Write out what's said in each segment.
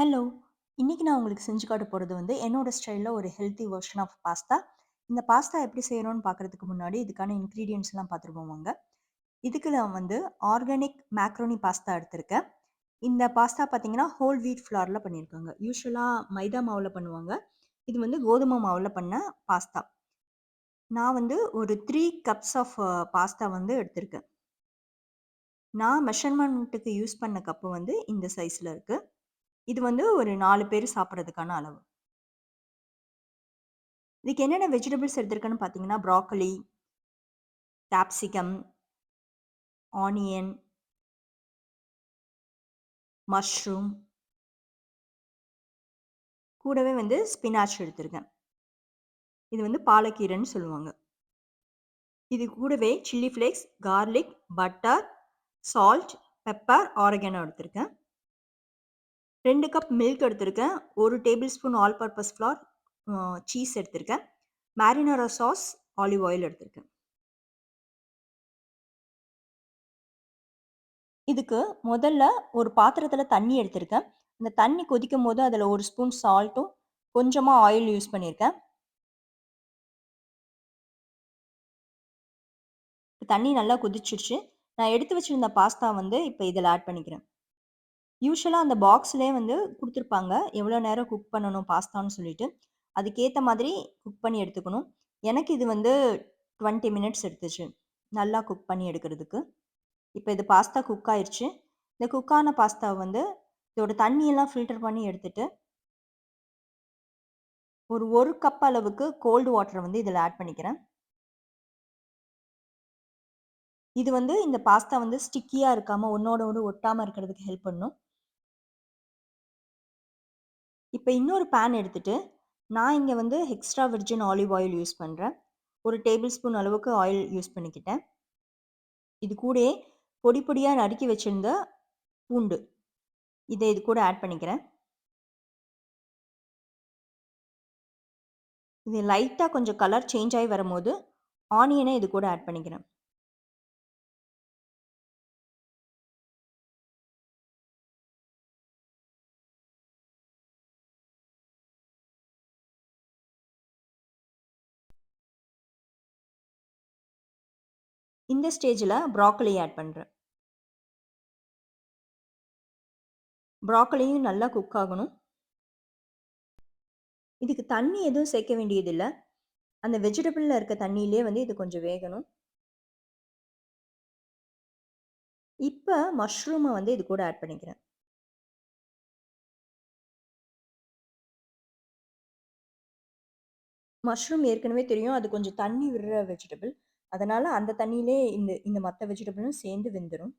Hello! இன்னைக்கு நான் உங்களுக்கு செஞ்சு காட்ட போறது வந்து, என்னோட ஸ்டைல்ல ஒரு ஹெல்த்தி வெர்ஷன் ஆஃப் பாஸ்தா. இந்த பாஸ்தா எப்படி செய்யணும்னு பார்க்கறதுக்கு முன்னாடி, இதுக்கான இன்கிரீடியன்ட்ஸ்லாம் பார்த்துருவோம் வாங்க. இதுக்கு நான் வந்து ஆர்கானிக் மேக்ரோனி பாஸ்தா எடுத்திருக்கேன். இந்த பாஸ்தா பார்த்தீங்கன்னா, ஹோல் வீட் ஃப்ளார்ல பண்ணியிருக்காங்க. யூசுவலா மைதா மாவுல பண்ணுவாங்க. இது வந்து கோதுமை மாவுல பண்ண பாஸ்தா. நான் வந்து ஒரு 3 கப்ஸ் ஆஃப் பாஸ்தா வந்து எடுத்திருக்கேன். நான் மெஷர்மென்ட்டுக்கு யூஸ் பண்ண கப்பு வந்து இந்த சைஸ்ல இருக்கு. இது வந்து ஒரு 4 பேரு சாப்பிடுறதுக்கான அளவு. இதுக்கு என்னென்ன வெஜிடபிள்ஸ் எடுத்திருக்கேன்னு பார்த்தீங்கன்னா, ப்ரோக்கோலி, கேப்சிகம், ஆனியன், மஷ்ரூம், கூடவே வந்து ஸ்பினாச் எடுத்திருக்கேன். இது வந்து பாலக்கீரைன்னு சொல்லுவாங்க. இது கூடவே chilli flakes, garlic, butter, salt, pepper, oregano எடுத்திருக்கேன். 2 கப் மில்க் எடுத்திருக்கேன். 1 tablespoon all purpose flour, cheese எடுத்திருக்கேன். மேரினரா சாஸ், ஆலிவ் ஆயில் எடுத்திருக்கேன். இதுக்கு முதல்ல ஒரு பாத்திரத்துல தண்ணி எடுத்திருக்கேன். அந்த தண்ணி கொதிக்கும்போது அதில 1 ஸ்பூன் சால்ட்டும், கொஞ்சமா ஆயில் யூஸ் பண்ணியிருக்கேன். தண்ணி நல்லா கொதிச்சிருச்சு. நான் எடுத்து வச்சிருந்த பாஸ்தா வந்து இப்ப இதில ஆட் பண்ணிக்கிறேன். யூசுவலா அந்த பாக்ஸ்லயே வந்து குடுத்துருப்பாங்க. எவ்வளோ நேரம் குக் பண்ணணும் பாஸ்தான்னு சொல்லிட்டு. அதுக்கேத்த மாதிரி குக் பண்ணி எடுத்துக்கணும். எனக்கு இது வந்து 20 மினிட்ஸ் எடுத்துச்சு. நல்லா குக் பண்ணி எடுக்கிறதுக்கு. இப்ப இது பாஸ்தா குக் ஆயிருச்சு. இந்த குக் ஆன பாஸ்தாவ வந்து இதோட தண்ணியெல்லாம் ஃபில்டர் பண்ணி எடுத்துட்டு, ஒரு 1 கப் அளவுக்கு கோல்டு வாட்டர வந்து இதில ஆட் பண்ணிக்கிறேன். இது வந்து இந்த பாஸ்தா வந்து ஸ்டிக்கியா இருக்காம, ஒண்ணோட ஒண்ணு ஒட்டாம இருக்கிறதுக்கு ஹெல்ப் பண்ணும். இப்ப இன்னொரு பேன் எடுத்துட்டு, நான் இங்க வந்து extra Virgin olive oil use பண்றேன். 1 டேபிள் ஸ்பூன் அளவுக்கு ஆயில் யூஸ் பண்ணிக்கிட்டேன். இது கூடயே பொடி பொடியா நறுக்கி வச்சிருந்த பூண்டு, இத இது கூட ஆட் பண்ணிக்கிறேன். இது லைட்டா கொஞ்சம் கலர் சேஞ்ச் ஆயி வரும்போது, ஆனியன இது கூட ஆட் பண்ணிக்கிறேன். இந்த ஸ்டேஜ்ல ப்ரோக்கோலி ஆட் பண்றேன். ப்ரோக்கோலியும் நல்லா குக் ஆகணும். இதுக்கு தண்ணி எதுவும் சேர்க்க வேண்டியதில்ல. அந்த வெஜிடபிள்ல இருக்க தண்ணியிலேயே வந்து இது கொஞ்சம் வேகணும். இப்ப மஷ்ரூம வந்து இது கூட ஆட் பண்ணிக்கிறேன். மஷ்ரூம் ஏற்கனவே தெரியும். அது கொஞ்சம் தண்ணி விடுற வெஜிடபிள். அதனால அந்த தண்ணியிலே இந்த இந்த மத்த வெஜிடபிளும் சேர்ந்து வெந்துரும்.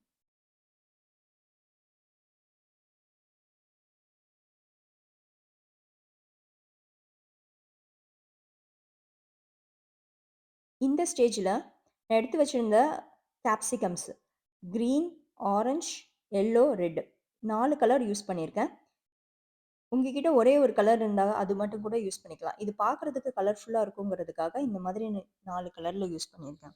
இந்த ஸ்டேஜ்ல நான் எடுத்து வச்சிருந்த capsicums green, orange, yellow, red 4 colour use பண்ணியிருக்கேன். உங்ககிட்ட ஒரே ஒரு கலர் இருந்தா அது மட்டும் கூட யூஸ் பண்ணிக்கலாம். இது பார்க்கறதுக்கு கலர்ஃபுல்லா இருக்குங்கிறதுக்காக இந்த மாதிரி 4 கலர்ல யூஸ் பண்ணியிருக்கேன்.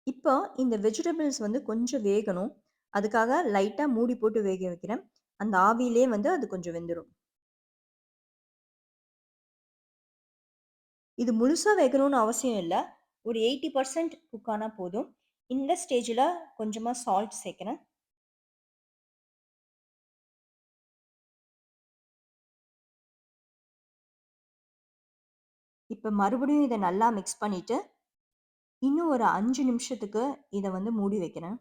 இப்போ இந்த வெஜிடபிள்ஸ் வந்து கொஞ்சம் வேகணும். அதுக்காக லைட்டா மூடி போட்டு வேக வைக்கிறேன். அந்த ஆவியிலே வந்து அது கொஞ்சம் வெந்துரும். இது முழுசா வேகணும்னு அவசியம் இல்ல. ஒரு 80% குக் ஆனா போதும். இந்த ஸ்டேஜ்ல கொஞ்சமா சால்ட் சேர்க்கிறேன். இப்ப மறுபடியும் இத நல்லா மிக்ஸ் பண்ணிட்டு, இன்னும் ஒரு 5 நிமிஷத்துக்கு இத வந்து மூடி வைக்கிறேன்.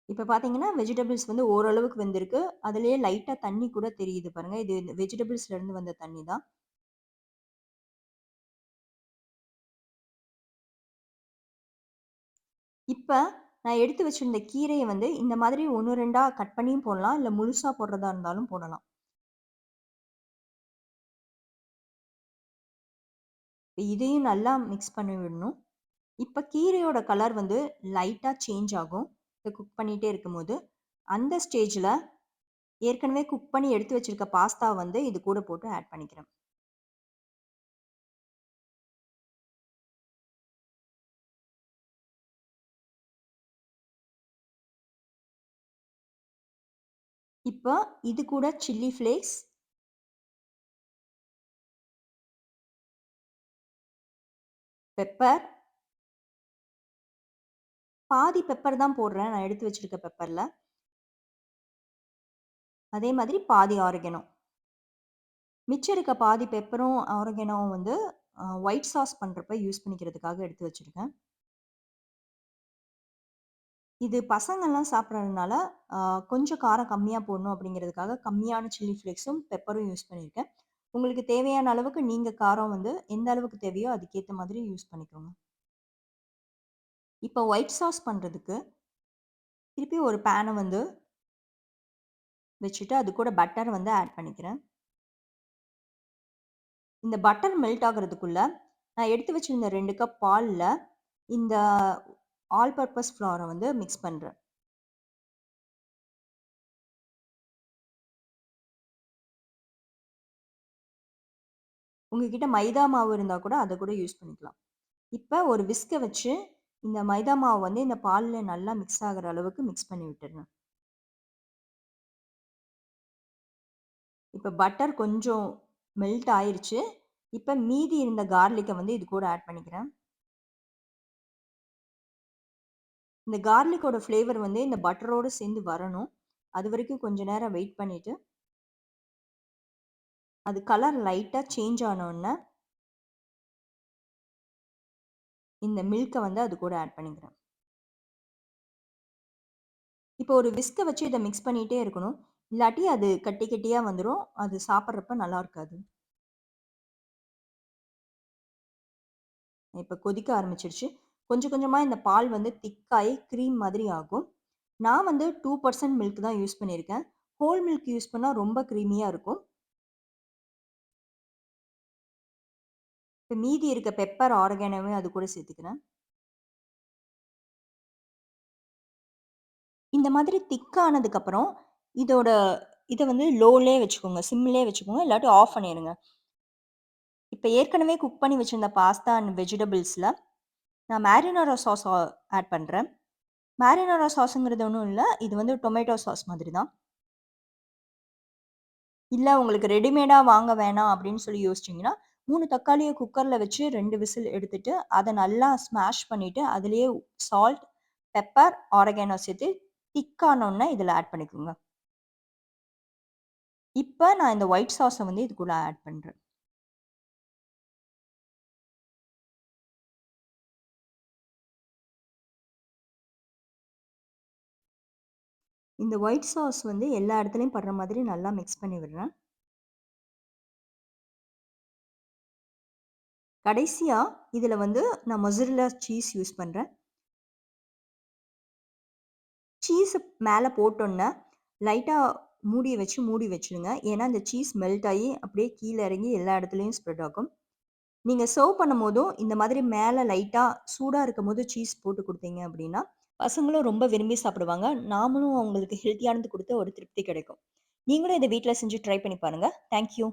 இப்ப பார்த்தீங்கன்னா, வெஜிடபிள்ஸ் வந்து ஓரளவுக்கு வெந்திருக்கு. அதிலேயே லைட்டா தண்ணி கூட தெரியுது பாருங்க. இது வெஜிடபிள்ஸ்ல இருந்து வந்த தண்ணி தான். இப்ப நான் எடுத்து வச்சிருந்த கீரைய வந்து இந்த மாதிரி 1, 2ஆ கட் பண்ணியும் போடலாம். இல்ல முழுசா போடுறதா இருந்தாலும் போடலாம். இதையும் நல்லா மிக்ஸ் பண்ணி விடணும். இப்ப கீரையோட கலர் வந்து லைட்டா சேஞ்ச் ஆகும். இத குக் பண்ணிட்டே இருக்கும்போது. அந்த ஸ்டேஜ்ல ஏற்கனவே குக் பண்ணி எடுத்து வச்சிருக்க பாஸ்தா வந்து இது கூட போட்டு ஆட் பண்ணிக்கிறேன். இப்ப இது கூட சில்லி ஃப்ளேக்ஸ், பெப்பர், பாதி பெப்பர் தான் போடுறேன் நான் எடுத்து வச்சிருக்க பெப்பர்ல. அதே மாதிரி பாதி ஆரிகேனோ. மிச்சம் இருக்க பாதி பெப்பரும், ஆரிகேனோவும் வந்து ஒயிட் சாஸ் பண்றப்ப யூஸ் பண்ணிக்கிறதுக்காக எடுத்து வச்சிருக்கேன். இது பசங்கள்லாம் சாப்பிடுறதுனால, அ கொஞ்சம் காரம் கம்மியா போடணும் அப்படிங்கிறதுக்காக கம்மியான சில்லி ஃப்ளேக்ஸும், பெப்பரும் யூஸ் பண்ணியிருக்கேன். உங்களுக்கு தேவையான அளவுக்கு நீங்க காரம் வந்து எந்த அளவுக்கு தேவையோ அதுக்கேத்த மாதிரி யூஸ் பண்ணிக்கோங்க. இப்போ ஒயிட் சாஸ் பண்றதுக்கு, திருப்பி ஒரு பேன வந்து வச்சுட்டு, அது கூட பட்டர் வந்து ஆட் பண்ணிக்கிறேன். இந்த பட்டர் மெல்ட் ஆகுறதுக்குள்ள, நான் எடுத்து வச்சிருந்த 2 கப் பால்ல, இந்த ஆல் பர்ப்பஸ் ஃப்ளோர வந்து மிக்ஸ் பண்றேன். உங்ககிட்ட மைதா மாவு இருந்தா கூட அத கூட யூஸ் பண்ணிக்கலாம். இப்ப ஒரு விஸ்க வச்சு, இந்த மைதா மாவு வந்து இந்த பால்ல நல்லா மிக்ஸ் ஆகுற அளவுக்கு மிக்ஸ் பண்ணி விட்டுறணும். இப்ப பட்டர் கொஞ்சம் மெல்ட் ஆயிருச்சு. இப்ப மீதி இருந்த கார்லிக்க வந்து இது கூட ஆட் பண்ணிக்கிறேன். இந்த கார்லிக்கோட ஃப்ளேவர் வந்து இந்த பட்டரோட சேர்ந்து வரணும். அதுவரைக்கும் கொஞ்ச நேரம் வெயிட் பண்ணிட்டு, அது கலர் லைட்டா சேஞ்ச் ஆனோன்ன, இந்த மில்க்க வந்து அது கூட ஆட் பண்ணிக்கிறேன். இப்போ ஒரு விஸ்க வச்சு இத மிக்ஸ் பண்ணிட்டே இருக்கணும். இல்லாட்டி அது கட்டி கட்டியா வந்துரும். அது சாப்பிடுறப்ப நல்லா இருக்காது. இப்ப கொதிக்க ஆரம்பிச்சிருச்சு. கொஞ்சம் கொஞ்சமா இந்த பால் வந்து திக்காயி கிரீம் மாதிரி ஆகும். நான் வந்து 2% மில்க் தான் யூஸ் பண்ணியிருக்கேன். ஹோல் மில்க் யூஸ் பண்ணா ரொம்ப கிரீமியா இருக்கும். இப்ப மீதி இருக்க பெப்பர், ஆரிகானோவையும் அது கூட சேர்த்துக்கிறேன். இந்த மாதிரி திக் ஆனதுக்கப்புறம், இதோட இத வந்து லோலயே வச்சுக்கோங்க. சிம்லயே வச்சுக்கோங்க. இல்லாட்டி ஆஃப் பண்ணிருங்க. இப்ப ஏற்கனவே குக் பண்ணி வச்சிருந்த பாஸ்தா அண்ட் வெஜிடபிள்ஸ்ல நான் மேரினரா சாஸ் ஆட் பண்றேன். மேரினரா சாஸ்ங்கிறது ஒண்ணும் இல்ல. இது வந்து டொமேட்டோ சாஸ் மாதிரி தான். இல்ல உங்களுக்கு ரெடிமேடா வாங்க வேணாம் அப்படின்னு சொல்லி யோசிச்சீங்கன்னா, 3 தக்காளிய குக்கர்ல வச்சு 2 விசில் எடுத்துட்டு, அத நல்லா ஸ்மாஷ் பண்ணிட்டு, அதிலேயே சால்ட், பெப்பர், ஆரிகானோ சேர்த்து திக் ஆனோனே இதில ஆட் பண்ணிக்கோங்க. இப்ப நான் இந்த ஒயிட் சாஸ வந்து இதுக்குள்ள ஆட் பண்றேன். இந்த ஒயிட் சாஸ் வந்து எல்லா இடத்துலயும் படுற மாதிரி நல்லா மிக்ஸ் பண்ணி விடுறேன். கடைசியா இதில வந்து நான் மொசரெல்லா சீஸ் யூஸ் பண்றேன். சீஸ மேல போட்டோன்ன, லைட்டா மூடிய வச்சு மூடி வச்சுருங்க. ஏன்னா, இந்த சீஸ் மெல்ட் ஆயி அப்படியே கீழ இறங்கி எல்லா இடத்துலயும் ஸ்ப்ரெட் ஆகும். நீங்க சர்வ் பண்ணும்போதும், இந்த மாதிரி மேல லைட்டா சூடா இருக்கும்போது சீஸ் போட்டு குடுத்தீங்க அப்படின்னா, பசங்களும் ரொம்ப விரும்பி சாப்பிடுவாங்க. நாமளும் அவங்களுக்கு ஹெல்த்தியானது குடுத்து ஒரு திருப்தி கிடைக்கும். நீங்களும் இத வீட்ல செஞ்சு ட்ரை பண்ணி பாருங்க. Thank you.